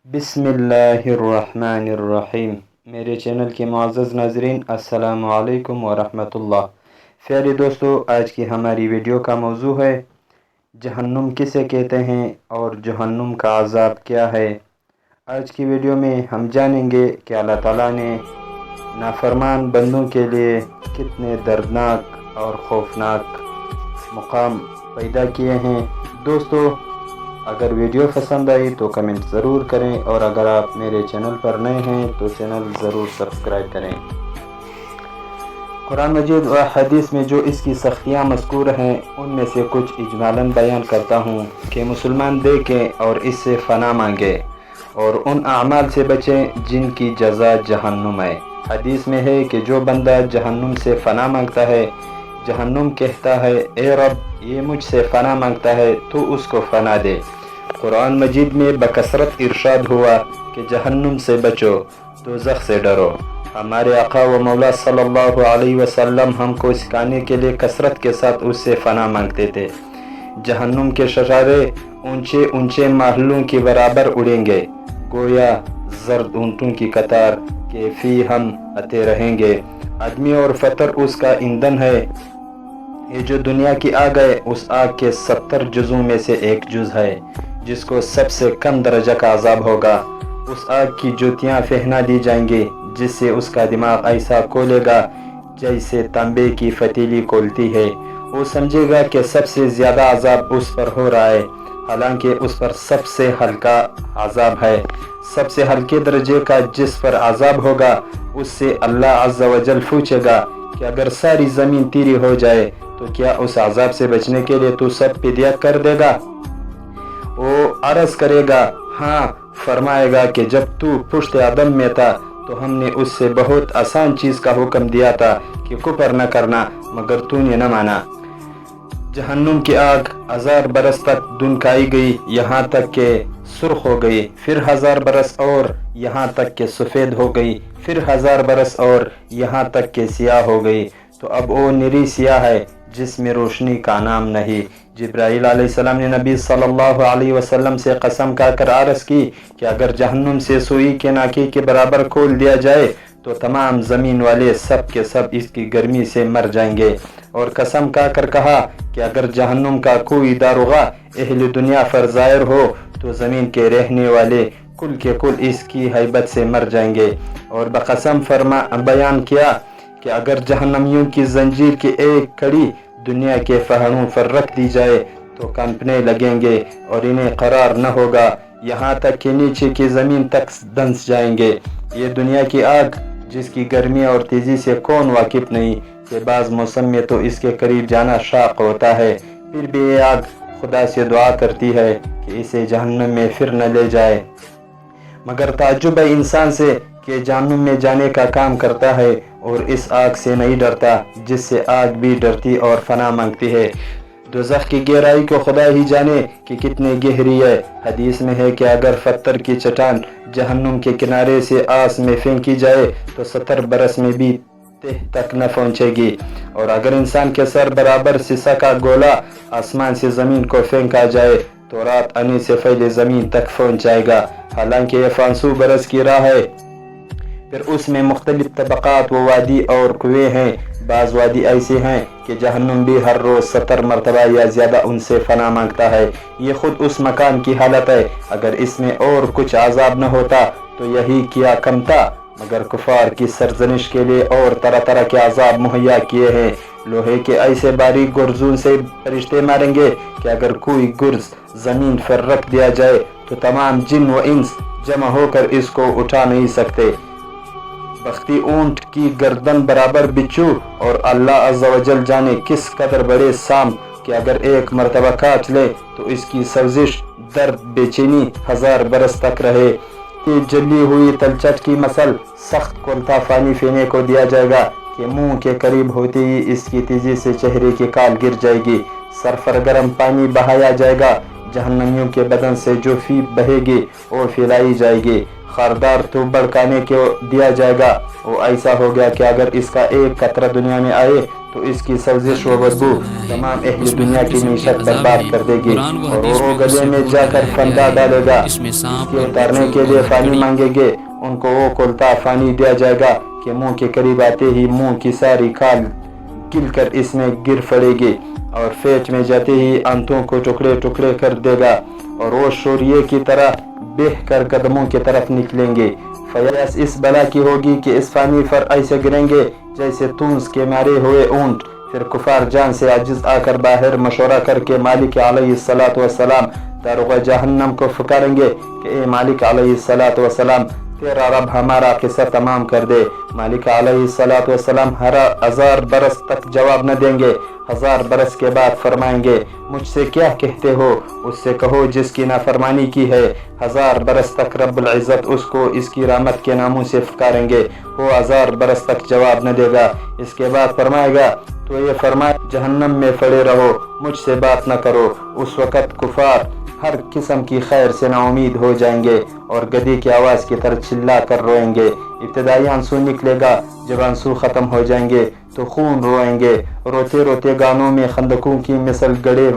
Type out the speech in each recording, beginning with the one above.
बिस्मिल्लाहिर्रहमानिर्रहीम। मेरे चैनल के मुअज़्ज़ज़ नाज़रीन, अस्सलामु अलैकुम वरहमतुल्लाह। प्यारे दोस्तों, आज की हमारी वीडियो का मौजू है जहन्नुम किसे कहते हैं और जहन्नुम का अज़ाब क्या है। आज की वीडियो में हम जानेंगे कि अल्लाह ताला ने नाफरमान बंदों के लिए कितने दर्दनाक और खौफनाक मुकाम पैदा किए हैं। दोस्तों, अगर वीडियो पसंद आई तो कमेंट ज़रूर करें और अगर आप मेरे चैनल पर नए हैं तो चैनल ज़रूर सब्सक्राइब करें। कुरान मजीद व हदीस में जो इसकी सख्तियाँ मज़कूर हैं उनमें से कुछ इजमालन बयान करता हूँ कि मुसलमान देखें और इससे फ़ना मांगे और उन अमाल से बचें जिनकी जज़ा जहन्नुम है। हदीस में है कि जो बंदा जहन्नुम से फ़ना मांगता है, जहन्नुम कहता है ए रब ये मुझसे फ़ना मांगता है तो उसको फ़ना दे। कुरान मजीद में बकसरत इरशाद हुआ कि जहन्नुम से बचो, दोज़ख से डरो। हमारे आका व मौला सल्लल्लाहु अलैहि वसल्लम हमको सिखाने के लिए कसरत के साथ उससे फ़ना मांगते थे। जहन्नुम के शरारे ऊंचे ऊंचे महलों के बराबर उड़ेंगे, गोया जर्द ऊँटों की कतार के फी हम आते रहेंगे। आदमी और फतर उसका ईंधन है। ये जो दुनिया की आग है उस आग के 70 जुज़ों में से एक जुज़ है जिसको सबसे कम दर्जा का अज़ाब होगा। उस आग की ज्योतियाँ पहना दी जाएंगी जिससे उसका दिमाग ऐसा खोलेगा जैसे तांबे की फतीली खोलती है। वो समझेगा कि सबसे ज़्यादा अज़ाब उस पर हो रहा है, हालांकि उस पर सबसे हल्का अज़ाब है। सबसे हल्के दर्जे का जिस पर अज़ाब होगा उससे अल्लाह अज़्ज़ा वजल पूछेगा कि अगर सारी ज़मीन तेरी हो जाए तो क्या उस अज़ाब से बचने के लिए तू सब फिदिया कर देगा। वो अर्ज़ करेगा हाँ। फरमाएगा कि जब तू पुश्त आदम में था तो हमने उससे बहुत आसान चीज़ का हुक्म दिया था कि कुफर न करना, मगर तूने न माना। जहन्नुम की आग 1000 बरस तक धुनकाई गई, यहाँ तक के सुर्ख हो गई, फिर 1000 बरस और यहाँ तक के सफ़ेद हो गई, फिर 1000 बरस और यहाँ तक के सियाह हो गई। तो अब वो निरी सियाह है जिसमें रोशनी का नाम नहीं। जिब्राइल अलैहिस्सलाम ने नबी सल्लल्लाहु अलैहि वसल्लम से कसम खाकर अर्ज़ की कि अगर जहन्नुम से सुई के नाके के बराबर खोल दिया जाए तो तमाम ज़मीन वाले सब के सब इसकी गर्मी से मर जाएंगे। और कसम खाकर कहा कि अगर जहन्नुम का कोई दारोगा अहले दुनिया पर ज़ाहिर हो तो ज़मीन के रहने वाले कुल के कुल इसकी हैबत से मर जाएंगे। और बकसम बयान किया कि अगर जहन्नमियों की जंजीर की एक कड़ी दुनिया के पहाड़ों पर रख दी जाए तो कंपने लगेंगे और इन्हें करार न होगा, यहाँ तक कि नीचे की ज़मीन तक दंस जाएंगे। ये दुनिया की आग जिसकी गर्मी और तेज़ी से कौन वाकिफ़ नहीं कि बाज़ मौसम में तो इसके करीब जाना शाक होता है, फिर भी ये आग खुदा से दुआ करती है कि इसे जहन्नम में फिर न ले जाए। मगर ताज्जुब है इंसान से कि जहन्नुम में जाने का काम करता है और इस आग से नहीं डरता जिससे आग भी डरती और फना मांगती है। दोज़ख की गहराई को खुदा ही जाने कि कितनी गहरी है। हदीस में है कि अगर पत्थर की चट्टान जहन्नुम के किनारे से आस में फेंकी जाए तो 70 बरस में भी तह तक न पहुँचेगी। और अगर इंसान के सर बराबर शीशा का गोला आसमान से ज़मीन को फेंका जाए तो रात आने से पहले ज़मीन तक पहुँच जाएगा, हालांकि यह 500 बरस की राह है। फिर उसमें मुख्तलिफ तबक़ात व वादी और कुएँ हैं। बाज़ वादी ऐसे हैं कि जहन्नुम भी हर रोज़ 70 मरतबा या ज़्यादा उनसे फ़ना मांगता है। ये ख़ुद उस मकान की हालत है। अगर इसमें और कुछ अज़ाब न होता तो यही किया कम था, मगर कुफ़ार की सरजनिश के लिए और तरह तरह के अज़ाब मुहैया किए हैं। लोहे के ऐसे बारीक गुर्जों से फरिश्ते मारेंगे कि अगर कोई गुर्ज ज़मीन पर रख दिया जाए तो तमाम जिन व इंस जमा होकर इसको उठा नहीं सकते। बख्ती ऊंट की गर्दन बराबर बिच्छू और अल्लाह अज़्ज़ा वजल जाने किस कदर बड़े साम कि अगर एक मरतबा काट ले तो इसकी सवजिश दर्द बेचैनी 1000 बरस तक रहे। कि जली हुई तलचट की मसल सख्त कोल्ता पानी पीने को दिया जाएगा कि मुंह के करीब होते ही इसकी तेजी से चेहरे की काल गिर जाएगी। सर पर गर्म पानी बहाया जाएगा, जहन्नमियों के बदन से जो फी बहेगी और फैलाई जाएगी। खारदार तो भड़काने को दिया जाएगा। वो ऐसा हो गया कि अगर इसका एक कतरा दुनिया में आए तो इसकी सवजिश व बदबू तमाम अहले दुनिया की मीशत बर्बाद कर देगी और वो गले में जाकर फंदा डालेगा। इसके उतारने के लिए पानी मांगेंगे, उनको वो कोलता पानी दिया जाएगा कि मुंह के करीब आते ही मुंह की सारी खाल गिल कर इसमें गिर पड़ेगी और पेट में जाते ही आंतों को टुकड़े टुकड़े कर देगा और वो शोरिये की तरह बह कर कदमों की तरफ निकलेंगे। फयास इस बला की होगी कि इस पानी पर ऐसे गिरेंगे जैसे तूंस के मारे हुए ऊंट। फिर कुफार जान से आजिज आकर बाहर मशवरा करके मालिक अलैहिस्सलातु वस्सलाम दारुग़ जहन्नम को पुकारेंगे कि ए मालिक अलैहिस्सलातु वस्सलाम, तेरा रब हमारा किस्सा तमाम कर दे। मालिक अलैहिस्सलातु वस्सलाम 1000 बरस तक जवाब न देंगे। 1000 बरस के बाद फरमाएंगे, मुझसे क्या कहते हो? उससे कहो जिसकी नाफरमानी की है। 1000 बरस तक रब्बुल इज़्ज़त उसको इसकी रहमत के नामों से पुकारेंगे। वो 1000 बरस तक जवाब न देगा। इसके बाद फरमाएगा, तो ये फरमाए जहन्नम में पड़े रहो, मुझसे बात न करो। उस वक़्त कुफार हर किस्म की खैर से नाउमीद हो जाएंगे और गधी की आवाज़ की तरह चिल्ला कर रोएंगे। इब्तदाई आंसू निकलेगा, जब आंसू ख़त्म हो जाएंगे तो खून रोएंगे। रोते रोते गानों में खंदकों की मिसल गड़े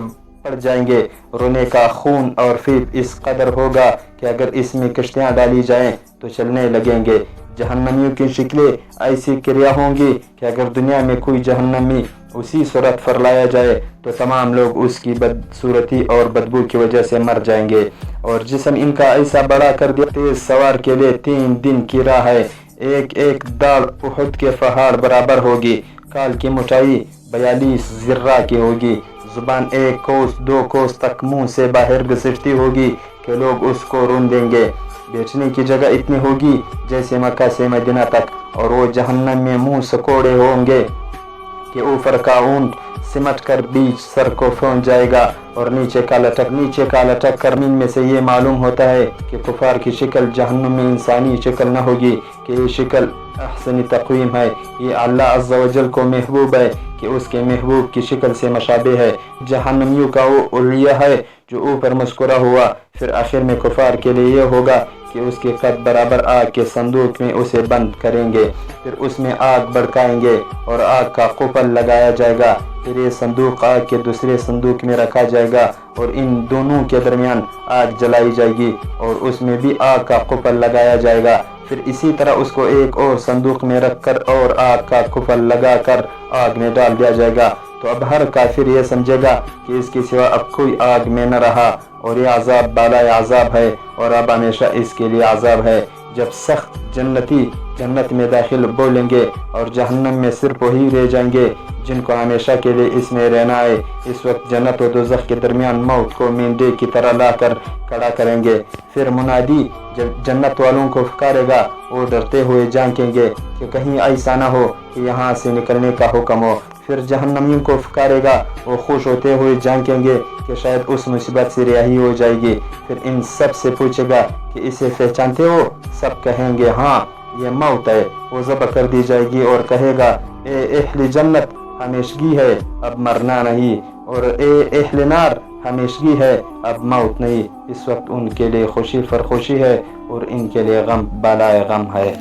पड़ जाएंगे। रोने का खून और फिर इस कदर होगा कि अगर इसमें कश्तियाँ डाली जाएं तो चलने लगेंगे। जहन्नमियों की शक्लें ऐसी क्रिया होंगी कि अगर दुनिया में कोई जहन्नमी उसी सूरत पर लाया जाए तो तमाम लोग उसकी बदसूरती और बदबू की वजह से मर जाएंगे। और जिस्म इनका ऐसा बड़ा कर दिया, तेज सवार के लिए 3 दिन की राह है। एक एक दाढ़ उहद के पहाड़ बराबर होगी। काल की मोटाई 42 ज़िर्रा की होगी। जुबान 1 कोस 2 कोस तक मुंह से बाहर घसीटती होगी कि लोग उसको रून देंगे। बेचने की जगह इतनी होगी जैसे मक्का से मदीना तक। और वो जहन्नम में मुंह सकोड़े होंगे कि ऊपर का ऊंट सिमट कर बीच सर को पहुंच जाएगा और नीचे का लटक कर मीन में से ये मालूम होता है कि कुफार की शक्ल जहन्नम में इंसानी शक्ल न होगी, कि ये शक्ल अहसनी तक़वीम है। ये अल्लाह अज़्ज़ा वजल को महबूब है कि उसके महबूब की शक्ल से मशाबे है। जहन्नमियों का वो उलिया है जो ऊपर मुस्कुरा हुआ। फिर आखिर में कुफार के लिए ये होगा कि उसके कद बराबर आग के संदूक में उसे बंद करेंगे। फिर उसमें आग भड़काएंगे और आग का कुफल लगाया जाएगा। फिर ये संदूक आग के दूसरे संदूक में रखा जाएगा और इन दोनों के दरमियान आग जलाई जाएगी और उसमें भी आग का कुफल लगाया जाएगा। फिर इसी तरह उसको एक और संदूक में रखकर और आग का कुफल लगाकर आग में डाल दिया जाएगा। तो अब हर काफिर ये समझेगा कि इसके सिवा अब कोई आग में न रहा और ये अजाब बाला अजाब है और अब हमेशा इसके लिए अजाब है। जब सख्त जन्नती जन्नत में दाखिल बोलेंगे और जहन्नम में सिर्फ वही रह जाएंगे जिनको हमेशा के लिए इसमें रहना है। इस वक्त जन्नत और दोज़ख के दरमियान मौत को मेंढे की तरह लाकर खड़ा करेंगे। फिर मुनादी जब जन्नत वालों को पुकारेगा, वो डरते हुए झांकेंगे कि कहीं ऐसा ना हो कि यहाँ से निकलने का हुक्म हो। फिर जहन्नमियों को पुकारेगा, वो खुश होते हुए झांकेंगे कि शायद उस मुसीबत से रिहाई हो जाएगी। फिर इन सब से पूछेगा कि इसे पहचानते हो? सब कहेंगे हाँ, ये मौत है। वो ज़ब्ह कर दी जाएगी और कहेगा, ए अहले जन्नत, हमेशगी है, अब मरना नहीं, और ए अहले नार, हमेशगी है, अब मौत नहीं। इस वक्त उनके लिए खुशी पर खुशी है और इनके लिए गम बालाए गम है।